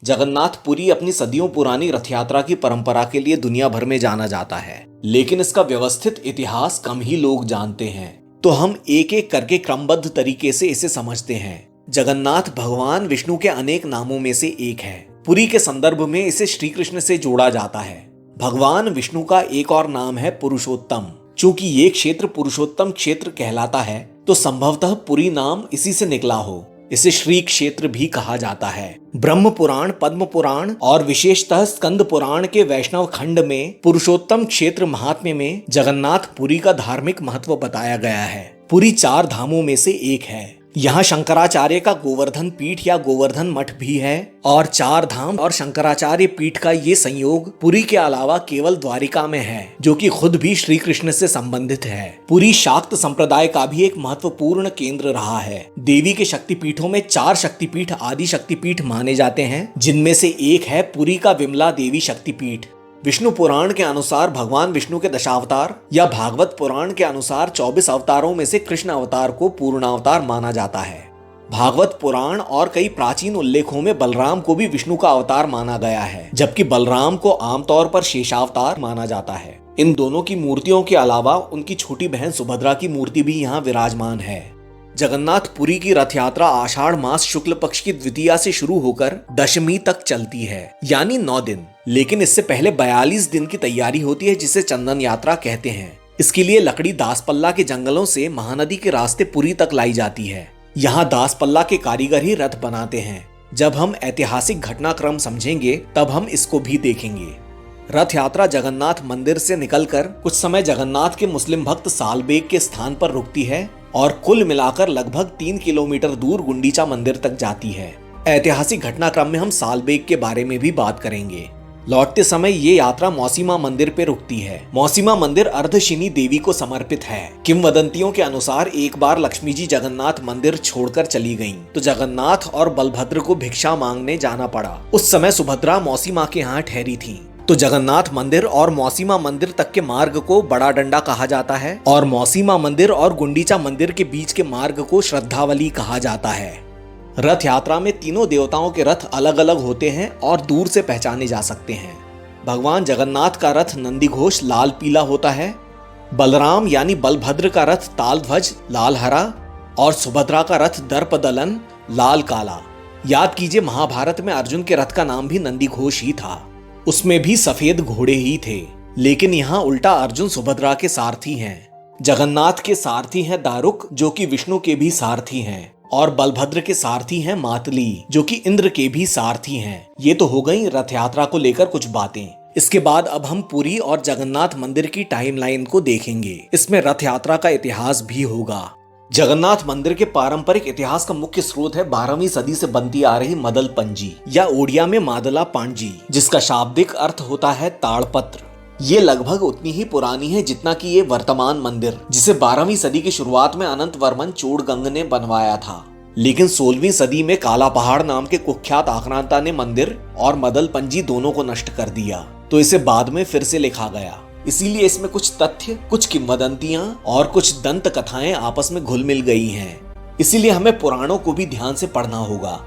जगन्नाथपुरी अपनी सदियों पुरानी रथ यात्रा की परंपरा के लिए दुनिया भर में जाना जाता है, लेकिन इसका व्यवस्थित इतिहास कम ही लोग जानते हैं। तो हम एक एक करके क्रमबद्ध तरीके से इसे समझते हैं। जगन्नाथ भगवान विष्णु के अनेक नामों में से एक है। पुरी के संदर्भ में इसे श्री कृष्ण से जोड़ा जाता है। भगवान विष्णु का एक और नाम है पुरुषोत्तम। चूंकि ये क्षेत्र पुरुषोत्तम क्षेत्र कहलाता है, तो संभवतः पुरी नाम इसी से निकला हो। इसे श्री क्षेत्र भी कहा जाता है। ब्रह्म पुराण, पद्म पुराण और विशेषतः स्कंद पुराण के वैष्णव खंड में पुरुषोत्तम क्षेत्र महात्म्य में जगन्नाथपुरी का धार्मिक महत्व बताया गया है। पुरी 4 धामों में से एक है। यहाँ शंकराचार्य का गोवर्धन पीठ या गोवर्धन मठ भी है और 4 धाम और शंकराचार्य पीठ का ये संयोग पुरी के अलावा केवल द्वारिका में है, जो कि खुद भी श्री कृष्ण से संबंधित है। पुरी शाक्त संप्रदाय का भी एक महत्वपूर्ण केंद्र रहा है। देवी के शक्तिपीठों में 4 शक्तिपीठ आदि शक्तिपीठ माने जाते हैं, जिनमें से एक है पुरी का विमला देवी शक्तिपीठ। विष्णु पुराण के अनुसार भगवान विष्णु के दशावतार या भागवत पुराण के अनुसार 24 अवतारों में से कृष्ण अवतार को पूर्णावतार माना जाता है। भागवत पुराण और कई प्राचीन उल्लेखों में बलराम को भी विष्णु का अवतार माना गया है, जबकि बलराम को आमतौर पर शेषावतार माना जाता है। इन दोनों की मूर्तियों के अलावा उनकी छोटी बहन सुभद्रा की मूर्ति भी यहाँ विराजमान है। जगन्नाथपुरी की रथ यात्रा आषाढ़ मास शुक्ल पक्ष की द्वितीया से शुरू होकर दशमी तक चलती है, यानी 9 दिन। लेकिन इससे पहले 42 दिन की तैयारी होती है, जिसे चंदन यात्रा कहते हैं। इसके लिए लकड़ी दासपल्ला के जंगलों से महानदी के रास्ते पुरी तक लाई जाती है। यहाँ दासपल्ला के कारीगर ही रथ बनाते हैं। जब हम ऐतिहासिक घटनाक्रम समझेंगे तब हम इसको भी देखेंगे। रथ यात्रा जगन्नाथ मंदिर से निकलकर कुछ समय जगन्नाथ के मुस्लिम भक्त सालबेग के स्थान पर रुकती है और कुल मिलाकर लगभग 3 किलोमीटर दूर गुंडीचा मंदिर तक जाती है। ऐतिहासिक घटनाक्रम में हम सालबेग के बारे में भी बात करेंगे। लौटते समय ये यात्रा मौसीमा मंदिर पे रुकती है। मौसीमा मंदिर अर्धशिनी देवी को समर्पित है। किंवदंतियों के अनुसार एक बार लक्ष्मी जी जगन्नाथ मंदिर छोड़कर चली गईं, तो जगन्नाथ और बलभद्र को भिक्षा मांगने जाना पड़ा। उस समय सुभद्रा मौसीमा के यहाँ ठहरी थी। तो जगन्नाथ मंदिर और मौसीमा मंदिर तक के मार्ग को बड़ा डंडा कहा जाता है और मौसीमा मंदिर और गुंडीचा मंदिर के बीच के मार्ग को श्रद्धावली कहा जाता है। रथ यात्रा में तीनों देवताओं के रथ अलग अलग होते हैं और दूर से पहचाने जा सकते हैं। भगवान जगन्नाथ का रथ नंदीघोष लाल पीला होता है। बलराम यानी बलभद्र का रथ तालध्वज लाल हरा और सुभद्रा का रथ दर्पदलन लाल काला। याद कीजिए, महाभारत में अर्जुन के रथ का नाम भी नंदीघोष ही था। उसमें भी सफेद घोड़े ही थे, लेकिन यहाँ उल्टा अर्जुन सुभद्रा के सारथी हैं। जगन्नाथ के सारथी हैं दारुक, जो कि विष्णु के भी सारथी हैं, और बलभद्र के सारथी हैं मातली, जो कि इंद्र के भी सारथी हैं। ये तो हो गई रथ यात्रा को लेकर कुछ बातें। इसके बाद अब हम पुरी और जगन्नाथ मंदिर की टाइमलाइन को देखेंगे। इसमें रथ यात्रा का इतिहास भी होगा। जगन्नाथ मंदिर के पारंपरिक इतिहास का मुख्य स्रोत है 12वीं सदी से बनती आ रही मदल पंजी या ओडिया में मादला पांजी, जिसका शाब्दिक अर्थ होता है ताड़पत्र। ये लगभग उतनी ही पुरानी है जितना कि ये वर्तमान मंदिर, जिसे 12वीं सदी की शुरुआत में अनंत वर्मन चोड़गंग ने बनवाया था। लेकिन 16वीं सदी में काला पहाड़ नाम के कुख्यात आक्रांता ने मंदिर और मदल पंजी दोनों को नष्ट कर दिया, तो इसे बाद में फिर से लिखा गया। इसीलिए इसमें कुछ तथ्य, कुछ किंवदंतियां और कुछ दंत कथाएं आपस में घुल मिल गई हैं। इसीलिए हमें पुराणों को भी ध्यान से पढ़ना होगा।